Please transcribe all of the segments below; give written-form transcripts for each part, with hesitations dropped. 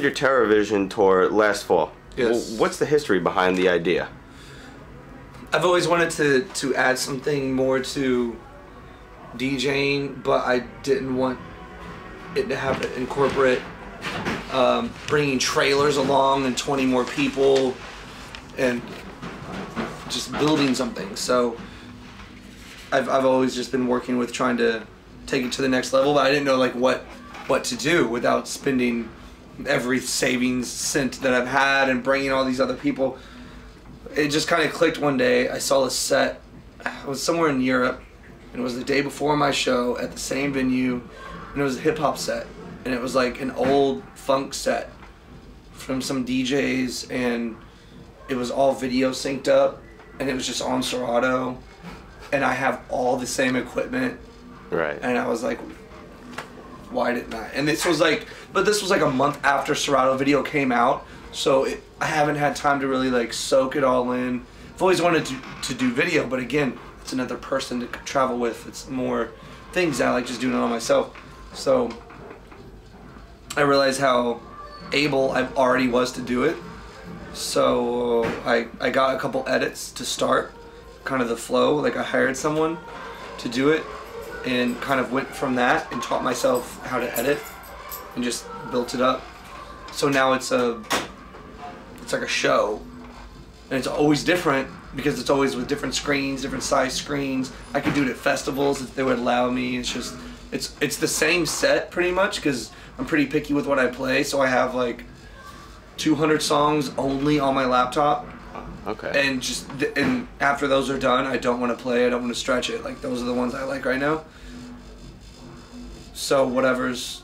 your Terra Vision tour last fall. Yes. What's the history behind the idea? I've always wanted to add something more to DJing, but I didn't want it to have to incorporate bringing trailers along and 20 more people and just building something. So I've always just been working with trying to take it to the next level, but I didn't know like what to do without spending every savings cent that I've had and bringing all these other people. It just kind of clicked one day. I saw a set. I was somewhere in Europe, and it was the day before my show at the same venue, and it was a hip-hop set, and it was like an old funk set from some DJs, and it was all video synced up, and it was just on Serato, and I have all the same equipment. Right. And I was like, why didn't I? And this was like a month after Serato video came out, so I haven't had time to really like soak it all in. I've always wanted to do video, but again, it's another person to travel with. It's more things I like just doing it on myself. So I realized how able I already was to do it. So I got a couple edits to start, kind of the flow. Like I hired someone to do it, and kind of went from that and taught myself how to edit and just built it up. So now it's like a show, and it's always different because it's always with different screens, different size screens. I could do it at festivals if they would allow me. It's just it's the same set pretty much because I'm pretty picky with what I play. So I have like 200 songs only on my laptop. Okay. And after those are done, I don't want to play. I don't want to stretch it. Like those are the ones I like right now. So whatever's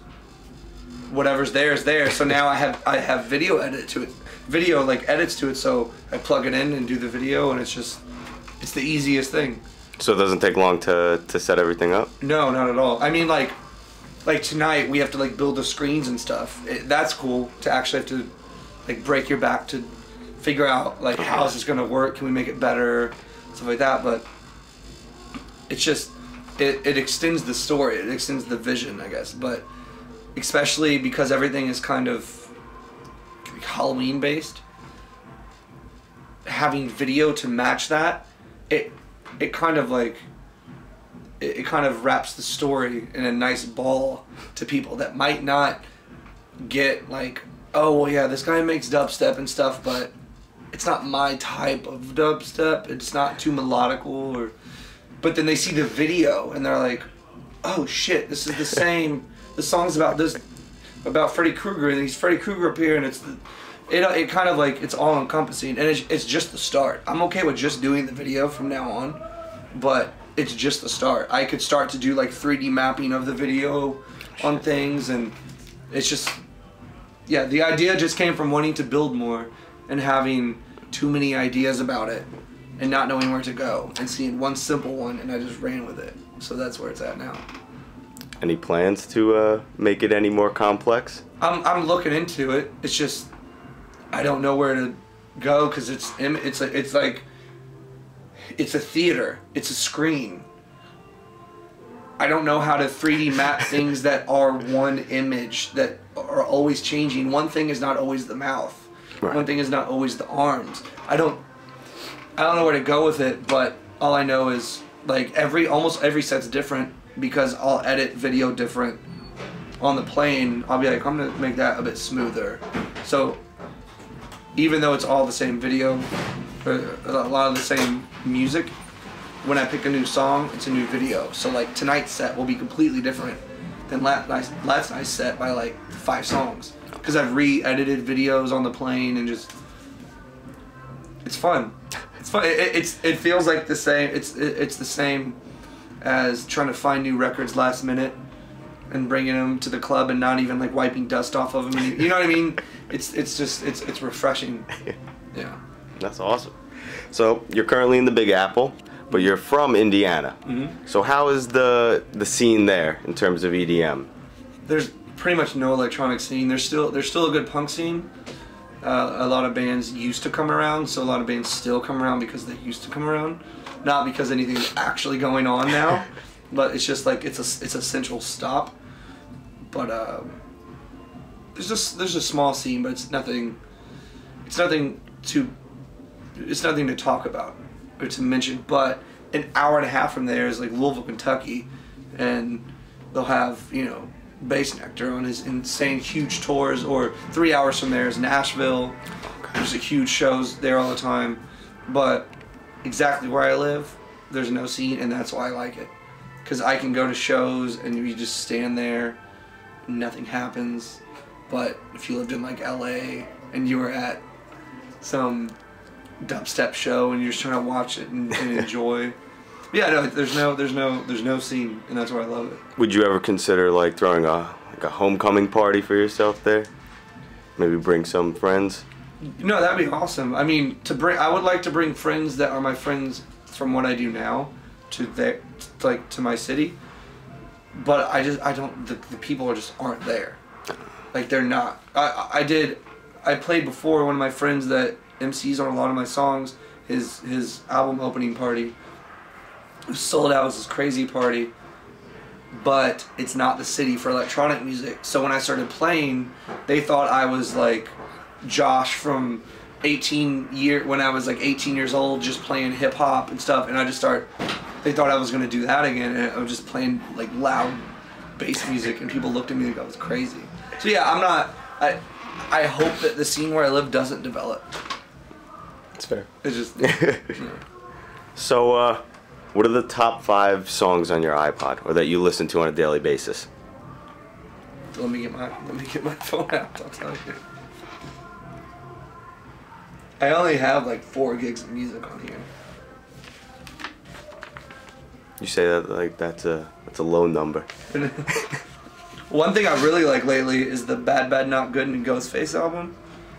there is there. So now I have video edit to it, video like edits to it. So I plug it in and do the video, and it's the easiest thing. So it doesn't take long to set everything up? No, not at all. I mean like tonight we have to like build the screens and stuff. That's cool to actually have to like break your back to figure out like how is this gonna work, can we make it better, stuff like that. But it's just it extends the story, it extends the vision, I guess. But especially because everything is kind of Halloween based, having video to match that, it kind of wraps the story in a nice ball to people that might not get like, oh well yeah, this guy makes dubstep and stuff, but it's not my type of dubstep, it's not too melodical, but then they see the video and they're like, oh shit, this is the same, the song's about Freddy Krueger, and he's Freddy Krueger up here, and it kind of like, it's all encompassing, and it's just the start. I'm okay with just doing the video from now on, but it's just the start. I could start to do like 3D mapping of the video on things, and it's just, yeah, the idea just came from wanting to build more and having too many ideas about it and not knowing where to go and seeing one simple one, and I just ran with it. So that's where it's at now. Any plans to make it any more complex? I'm looking into it. It's just I don't know where to go because it's like it's a theater. It's a screen. I don't know how to 3D map things that are one image that are always changing. One thing is not always the mouth. Right. One thing is not always the arms. I don't know where to go with it, but all I know is like almost every set's different because I'll edit video different. On the plane, I'll be like, I'm gonna make that a bit smoother. So even though it's all the same video, or a lot of the same music, when I pick a new song, it's a new video. So like tonight's set will be completely different than last night's set by like 5 songs. Because I've re-edited videos on the plane and just, it's fun. It's fun. It feels like the same. It's the same as trying to find new records last minute and bringing them to the club and not even like wiping dust off of them. You know what I mean? It's refreshing. Yeah. That's awesome. So you're currently in the Big Apple, but you're from Indiana. Mm-hmm. So how is the scene there in terms of EDM? There's pretty much no electronic scene. There's still a good punk scene. A lot of bands used to come around, so a lot of bands still come around because they used to come around, not because anything's actually going on now. But it's just like it's a central stop. But there's a small scene, but it's nothing. It's nothing to talk about or to mention. But an hour and a half from there is like Louisville, Kentucky, and they'll have, you know, Bass Nectar on his insane huge tours. Or 3 hours from there is Nashville. There's huge shows there all the time. But exactly where I live, there's no scene, and that's why I like it. Because I can go to shows and you just stand there, nothing happens. But if you lived in like LA and you were at some dubstep show and you're just trying to watch it and enjoy, yeah, no, there's no scene, and that's why I love it. Would you ever consider like throwing a homecoming party for yourself there? Maybe bring some friends. No, that'd be awesome. I mean, I would like to bring friends that are my friends from what I do now to my city, but I don't. The people just aren't there. Like, they're not. I played before one of my friends that MCs on a lot of my songs. His album opening party. It was sold out. It was this crazy party, but it's not the city for electronic music. So when I started playing, they thought I was like Josh from when I was like 18 years old, just playing hip hop and stuff, and they thought I was gonna do that again, and I was just playing like loud bass music, and people looked at me like I was crazy. So yeah, I'm not. I hope that the scene where I live doesn't develop. That's fair. It's just. Yeah. So, what are the top 5 songs on your iPod, or that you listen to on a daily basis? Let me get my phone out. I'll tell you. I only have like 4 gigs of music on here. You say that like that's a low number. One thing I really like lately is the Bad Bad Not Good and Ghostface album,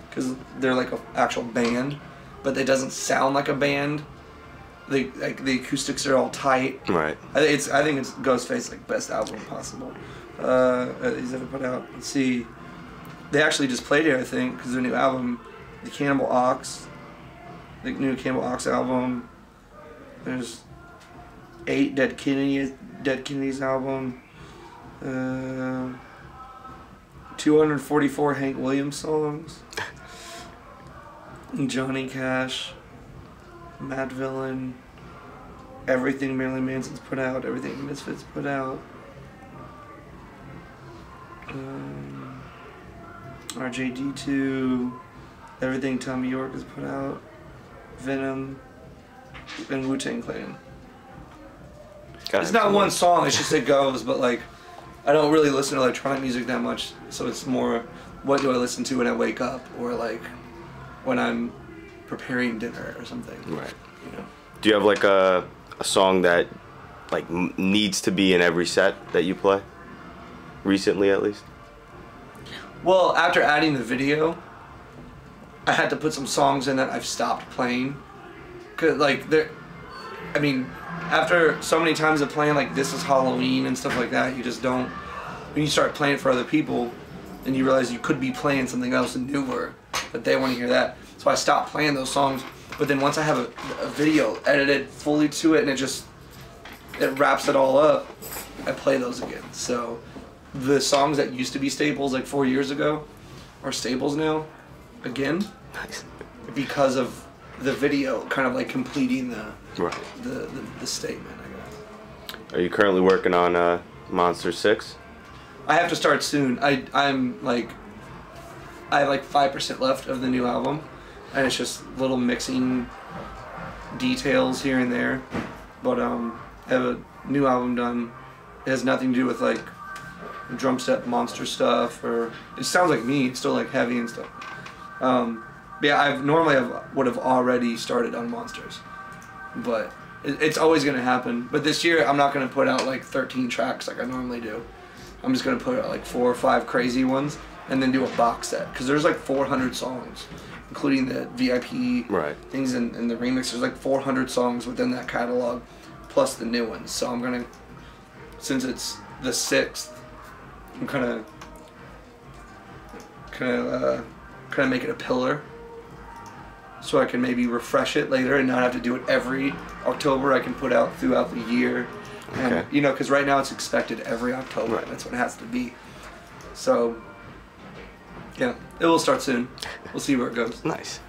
because they're like an actual band, but it doesn't sound like a band. The acoustics are all tight. Right. I think it's Ghostface's like best album possible. He's ever put out. Let's see. They actually just played it, I think, because their new album, the Cannibal Ox, the new Cannibal Ox album. There's 8 Dead Kennedys album. 244 Hank Williams songs. Johnny Cash, Mad Villain, everything Marilyn Manson's put out, everything Misfits put out. RJD2, everything Tommy York has put out, Venom, and Wu-Tang Clan. It's not one song, it's just it goes, but like, I don't really listen to electronic music that much, so it's more, what do I listen to when I wake up, or like, when I'm preparing dinner or something. Right. You know? Do you have like a song that like needs to be in every set that you play? Recently, at least. Well, after adding the video, I had to put some songs in that I've stopped playing. Cause like after so many times of playing like This Is Halloween and stuff like that, you just don't. When you start playing for other people, then you realize you could be playing something else newer, but they want to hear that. So I stopped playing those songs. But then once I have a video edited fully to it and it wraps it all up, I play those again. So the songs that used to be staples like 4 years ago are staples now, again. Nice. Because of the video kind of like completing the statement, I guess. Are you currently working on Monster 6? I have to start soon. I have like 5% left of the new album, and it's just little mixing details here and there. But I have a new album done. It has nothing to do with like drum step monster stuff, or it sounds like me. It's still like heavy and stuff. But yeah, I would have already started on Monsters, but it's always gonna happen. But this year I'm not gonna put out like 13 tracks like I normally do. I'm just gonna put out like 4 or 5 crazy ones, and then do a box set, because there's like 400 songs, including the VIP things and the remix. There's like 400 songs within that catalog, plus the new ones. So I'm gonna, since it's the 6th, I'm kind of make it a pillar, so I can maybe refresh it later and not have to do it every October. I can put out throughout the year, and you know, because right now it's expected every October. That's what it has to be. So Yeah, it will start soon. We'll see where it goes. Nice.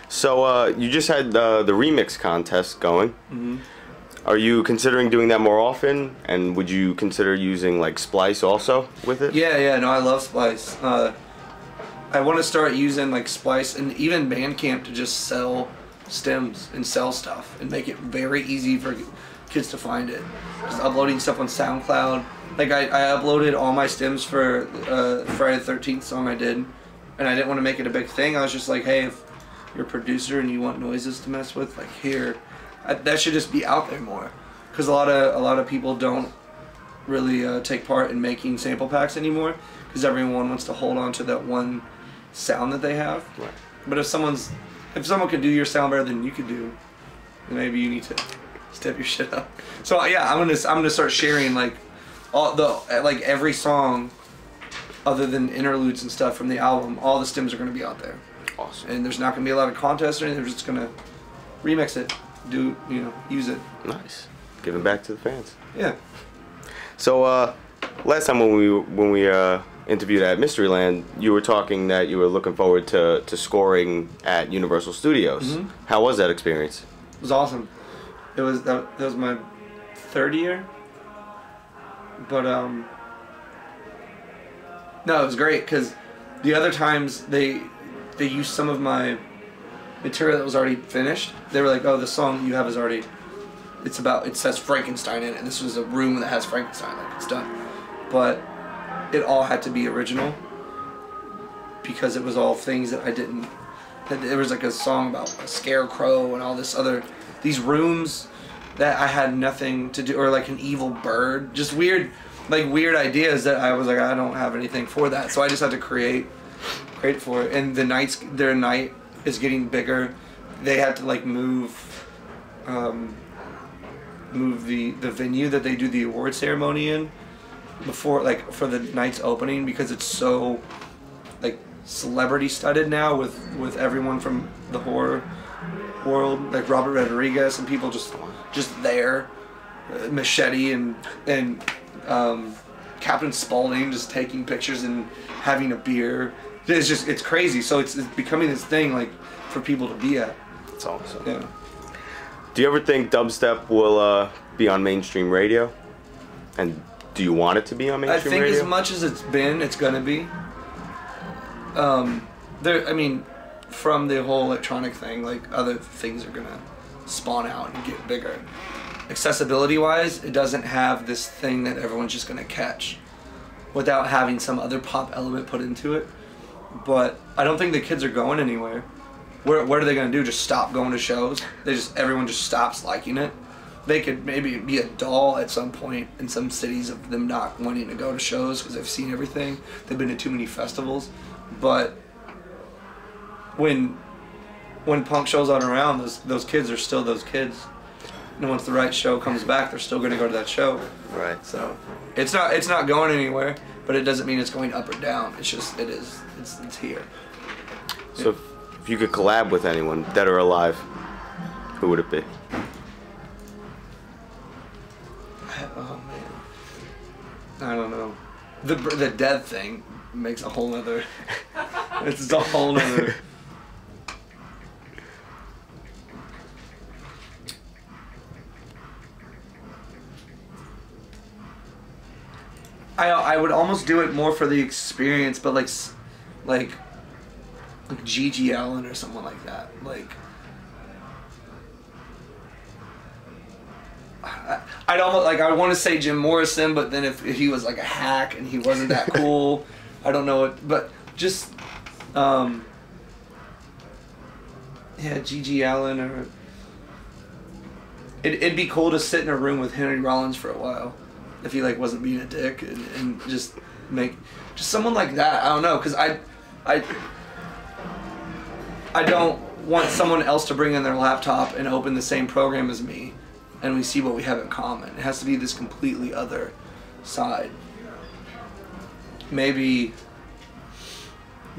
So you just had the remix contest going. Mm-hmm. Are you considering doing that more often? And would you consider using like Splice also with it? Yeah, no, I love Splice. I want to start using like Splice and even Bandcamp to just sell stems and sell stuff and make it very easy for kids to find it. Just uploading stuff on SoundCloud. Like I uploaded all my stems for Friday the 13th song I did, and I didn't want to make it a big thing. I was just like, hey, if you're a producer and you want noises to mess with, like here, that should just be out there more, because a lot of people don't really take part in making sample packs anymore, because everyone wants to hold on to that one sound that they have. Right. But if someone can do your sound better than you could do, then maybe you need to step your shit up. So yeah, I'm gonna start sharing like every song other than interludes and stuff from the album. All the stems are gonna be out there. Awesome. And there's not gonna be a lot of contests or anything. They're just gonna remix it, use it. Nice. Giving back to the fans. Yeah. So last time when we interviewed at Mysteryland, you were talking that you were looking forward to scoring at Universal Studios. Mm-hmm. How was that experience? It was awesome. That was my third year. But no, it was great because the other times they used some of my material that was already finished. They were like, "Oh, the song you have is already. It says Frankenstein in it, and this was a room that has Frankenstein. Like it's done." But it all had to be original because it was all things that I didn't. There was like a song about a scarecrow and all these rooms that I had nothing to do, or like an evil bird, just weird ideas that I was like, I don't have anything for that, so I just had to create for it. And their night is getting bigger. They had to like move the venue that they do the award ceremony in before, like for the night's opening, because it's so like celebrity studded now with everyone from the horror world, like Robert Rodriguez and people just there, Machete and Captain Spaulding just taking pictures and having a beer. It's crazy. So it's becoming this thing like for people to be at. That's awesome. Yeah. Do you ever think dubstep will be on mainstream radio? And do you want it to be on mainstream radio? I think as much as it's gonna be. From the whole electronic thing, like other things are gonna spawn out and get bigger. Accessibility wise, it doesn't have this thing that everyone's just gonna catch without having some other pop element put into it. But I don't think the kids are going anywhere. What are they gonna do? Just stop going to shows? Everyone just stops liking it. They could maybe be a dull at some point in some cities of them not wanting to go to shows because they've seen everything. They've been to too many festivals. But when punk shows aren't around, those kids are still those kids. And once the right show comes back, they're still going to go to that show. Right. So it's not going anywhere, but it doesn't mean it's going up or down. It's just it's here. So if you could collab with anyone, dead or alive, who would it be? Oh man, I don't know. The dead thing makes a whole nother. It's a whole nother. I would almost do it more for the experience, but like Gigi Allen or someone like that. Like I'd almost I want to say Jim Morrison, but then if he was like a hack and he wasn't that cool, I don't know it. But just Gigi Allen, or it'd be cool to sit in a room with Henry Rollins for a while. If he wasn't being a dick and just someone like that. I don't know, because I don't want someone else to bring in their laptop and open the same program as me and we see what we have in common. It has to be this completely other side. Maybe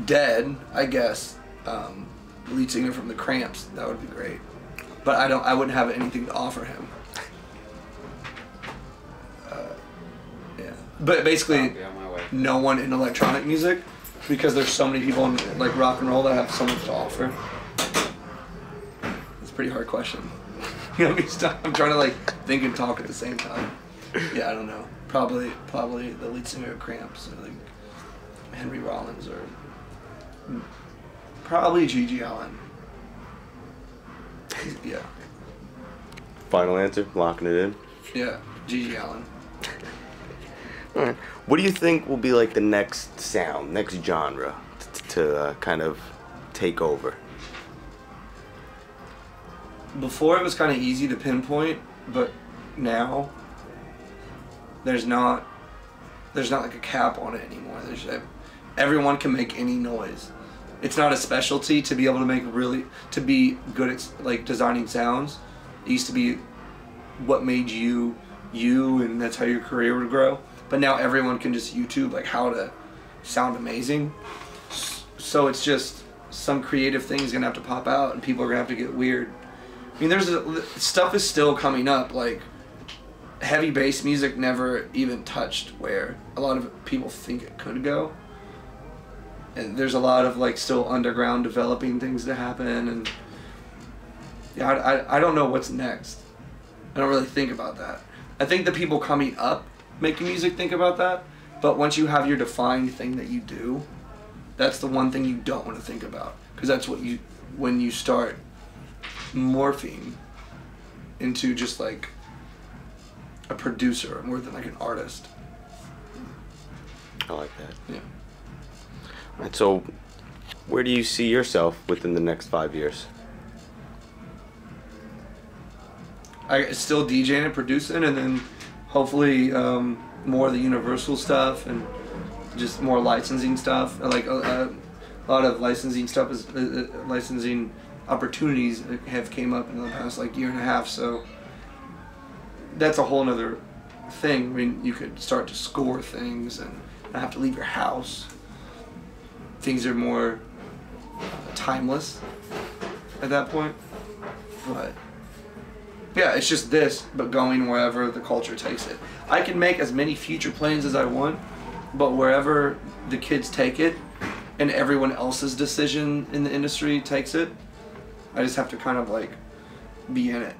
Dead, I guess, lead singer from the Cramps. That would be great. But I wouldn't have anything to offer him. Yeah. But basically, no one in electronic music. because there's so many people in like rock and roll that have so much to offer. It's a pretty hard question. You know, I'm trying to like think and talk at the same time. Yeah, I don't know. Probably the lead singer of Cramps, or like Henry Rollins, or probably Gigi Allen. Yeah. Final answer, locking it in. Yeah, Gigi Allen. All right. What do you think will be like the next sound, next genre to kind of take over? Before it was kind of easy to pinpoint, but now there's not like a cap on it anymore. Everyone can make any noise. It's not a specialty to be able to be good at like designing sounds. It used to be what made you, and that's how your career would grow. But now everyone can just YouTube like how to sound amazing. So it's just some creative thing is gonna have to pop out, and people are gonna have to get weird. I mean, stuff is still coming up. Like heavy bass music never even touched where a lot of people think it could go. And there's a lot of like still underground developing things to happen, and yeah, I don't know what's next. I don't really think about that. I think the people coming up making music think about that, but once you have your defined thing that you do, that's the one thing you don't want to think about, because that's what when you start morphing into just like a producer more than like an artist. I like that. Yeah. All right, so where do you see yourself within the next 5 years? I still DJing and producing, and then hopefully more of the Universal stuff and just more licensing stuff. Like a lot of licensing stuff is licensing opportunities have came up in the past like year and a half. So that's a whole nother thing. I mean, you could start to score things and not have to leave your house. Things are more timeless at that point. But yeah, it's just this, but going wherever the culture takes it. I can make as many future plans as I want, but wherever the kids take it and everyone else's decision in the industry takes it, I just have to kind of like be in it.